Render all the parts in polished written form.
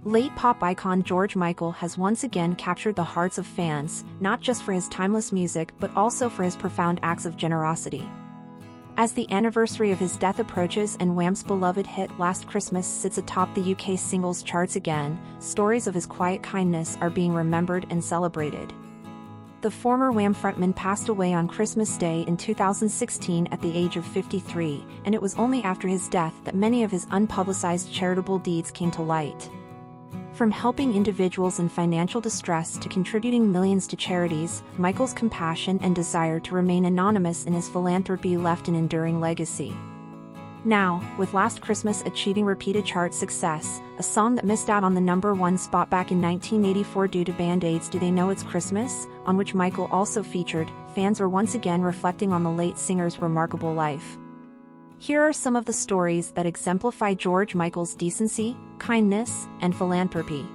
Late pop icon George Michael has once again captured the hearts of fans, not just for his timeless music but also for his profound acts of generosity. As the anniversary of his death approaches and Wham's beloved hit Last Christmas sits atop the UK singles charts again, stories of his quiet kindness are being remembered and celebrated. The former Wham frontman passed away on Christmas Day in 2016 at the age of 53, and it was only after his death that many of his unpublicized charitable deeds came to light. From helping individuals in financial distress to contributing millions to charities, Michael's compassion and desire to remain anonymous in his philanthropy left an enduring legacy. Now, with Last Christmas achieving repeated chart success, a song that missed out on the #1 spot back in 1984 due to Band-Aids' Do They Know It's Christmas, on which Michael also featured, fans are once again reflecting on the late singer's remarkable life. Here are some of the stories that exemplify George Michael's decency, kindness, and philanthropy.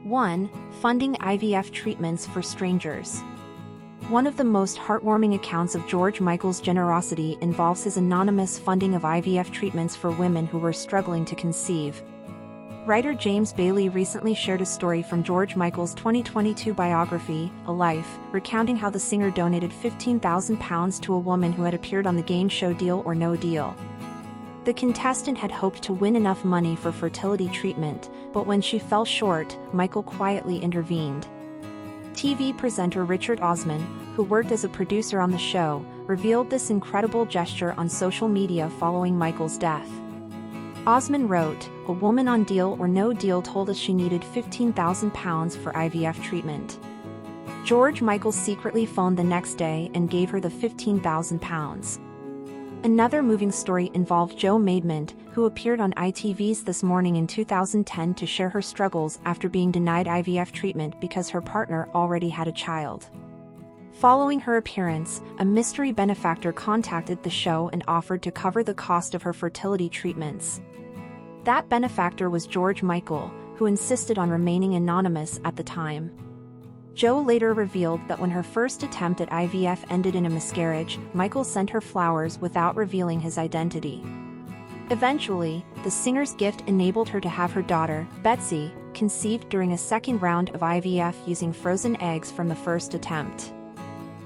1. Funding IVF treatments for strangers. One of the most heartwarming accounts of George Michael's generosity involves his anonymous funding of IVF treatments for women who were struggling to conceive. Writer James Bailey recently shared a story from George Michael's 2022 biography, A Life, recounting how the singer donated £15,000 to a woman who had appeared on the game show Deal or No Deal. The contestant had hoped to win enough money for fertility treatment, but when she fell short, Michael quietly intervened. TV presenter Richard Osman, who worked as a producer on the show, revealed this incredible gesture on social media following Michael's death. Osman wrote, "A woman on Deal or No Deal told us she needed £15,000 for IVF treatment. George Michael secretly phoned the next day and gave her the £15,000. Another moving story involved Jo Maidment, who appeared on ITV's This Morning in 2010 to share her struggles after being denied IVF treatment because her partner already had a child. Following her appearance, a mystery benefactor contacted the show and offered to cover the cost of her fertility treatments. That benefactor was George Michael, who insisted on remaining anonymous at the time. Jo later revealed that when her first attempt at IVF ended in a miscarriage, Michael sent her flowers without revealing his identity. Eventually, the singer's gift enabled her to have her daughter, Betsy, conceived during a second round of IVF using frozen eggs from the first attempt.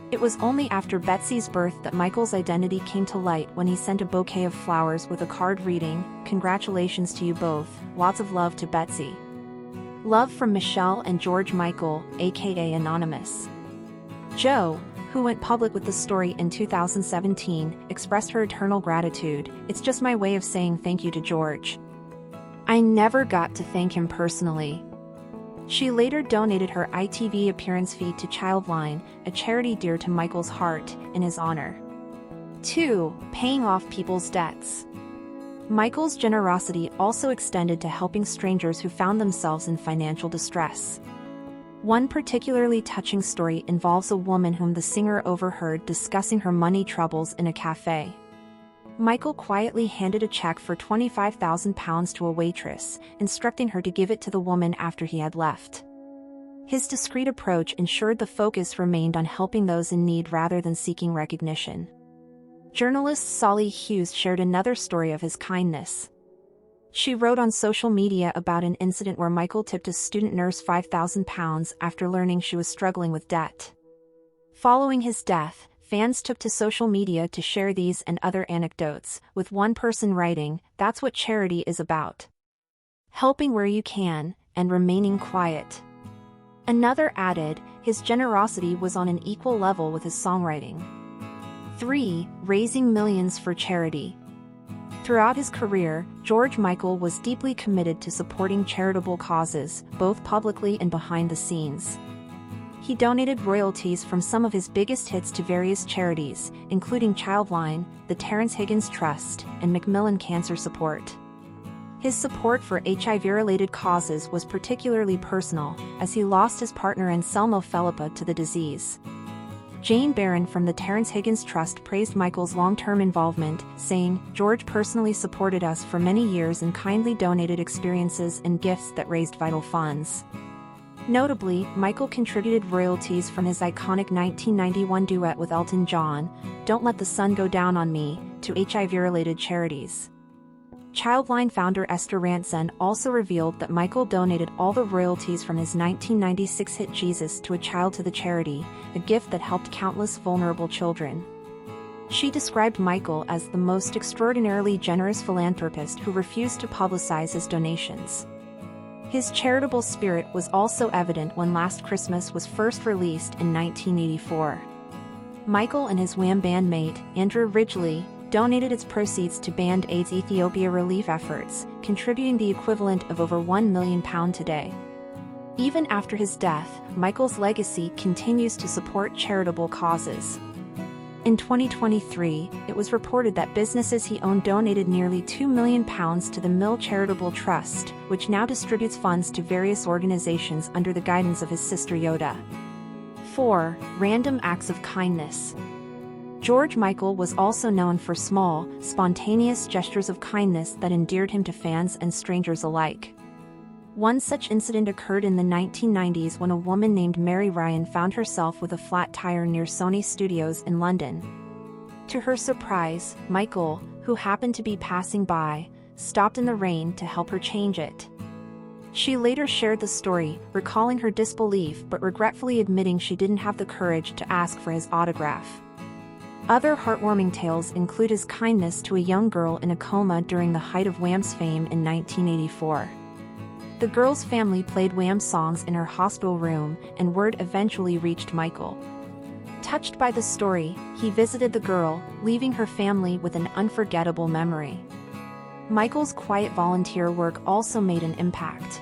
It was only after Betsy's birth that Michael's identity came to light when he sent a bouquet of flowers with a card reading, "Congratulations to you both, lots of love to Betsy. Love from Michelle and George Michael, aka Anonymous." Jo, who went public with the story in 2017, expressed her eternal gratitude. "It's just my way of saying thank you to George. I never got to thank him personally." She later donated her ITV appearance fee to Childline, a charity dear to Michael's heart, in his honor. 2. Paying off people's debts. Michael's generosity also extended to helping strangers who found themselves in financial distress. One particularly touching story involves a woman whom the singer overheard discussing her money troubles in a cafe. Michael quietly handed a check for £25,000 to a waitress, instructing her to give it to the woman after he had left. His discreet approach ensured the focus remained on helping those in need rather than seeking recognition. Journalist Solly Hughes shared another story of his kindness. She wrote on social media about an incident where Michael tipped a student nurse £5,000 after learning she was struggling with debt. Following his death, fans took to social media to share these and other anecdotes, with one person writing, "That's what charity is about. Helping where you can, and remaining quiet." Another added, his generosity was on an equal level with his songwriting. 3. Raising millions for charity. Throughout his career, George Michael was deeply committed to supporting charitable causes, both publicly and behind the scenes. He donated royalties from some of his biggest hits to various charities, including Childline, the Terrence Higgins Trust, and Macmillan Cancer Support. His support for HIV-related causes was particularly personal, as he lost his partner Anselmo Felipa to the disease. Jane Barron from the Terrence Higgins Trust praised Michael's long-term involvement, saying, "George personally supported us for many years and kindly donated experiences and gifts that raised vital funds." Notably, Michael contributed royalties from his iconic 1991 duet with Elton John, "Don't Let the Sun Go Down on Me," to HIV-related charities. Childline founder Esther Rantzen also revealed that Michael donated all the royalties from his 1996 hit Jesus to a Child to the charity, a gift that helped countless vulnerable children. She described Michael as the most extraordinarily generous philanthropist who refused to publicize his donations. His charitable spirit was also evident when Last Christmas was first released in 1984. Michael and his Wham bandmate, Andrew Ridgeley, donated its proceeds to Band Aid's Ethiopia relief efforts, contributing the equivalent of over £1 million today. Even after his death, Michael's legacy continues to support charitable causes. In 2023, it was reported that businesses he owned donated nearly £2 million to the Mill Charitable Trust, which now distributes funds to various organizations under the guidance of his sister Yoda. 4. Random acts of kindness. George Michael was also known for small, spontaneous gestures of kindness that endeared him to fans and strangers alike. One such incident occurred in the 1990s when a woman named Mary Ryan found herself with a flat tire near Sony Studios in London. To her surprise, Michael, who happened to be passing by, stopped in the rain to help her change it. She later shared the story, recalling her disbelief but regretfully admitting she didn't have the courage to ask for his autograph. Other heartwarming tales include his kindness to a young girl in a coma during the height of Wham's fame in 1984. The girl's family played Wham songs in her hospital room, and word eventually reached Michael. Touched by the story, he visited the girl, leaving her family with an unforgettable memory. Michael's quiet volunteer work also made an impact.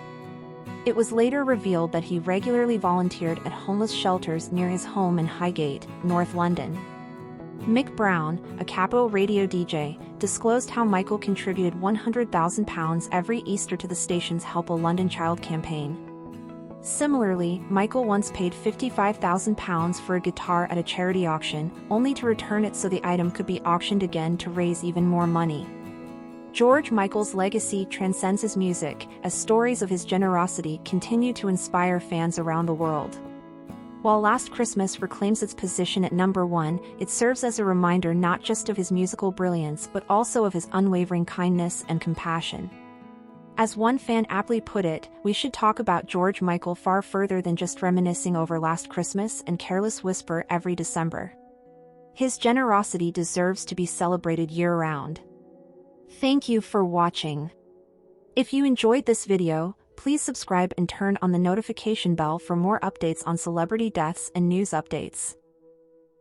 It was later revealed that he regularly volunteered at homeless shelters near his home in Highgate, North London. Mick Brown, a Capital Radio DJ, disclosed how Michael contributed £100,000 every Easter to the station's Help a London Child campaign. Similarly, Michael once paid £55,000 for a guitar at a charity auction, only to return it so the item could be auctioned again to raise even more money. George Michael's legacy transcends his music, as stories of his generosity continue to inspire fans around the world. While Last Christmas reclaims its position at number 1, it serves as a reminder not just of his musical brilliance but also of his unwavering kindness and compassion. As one fan aptly put it, we should talk about George Michael far further than just reminiscing over Last Christmas and Careless Whisper every December. His generosity deserves to be celebrated year-round. Thank you for watching. If you enjoyed this video, please subscribe and turn on the notification bell for more updates on celebrity deaths and news updates.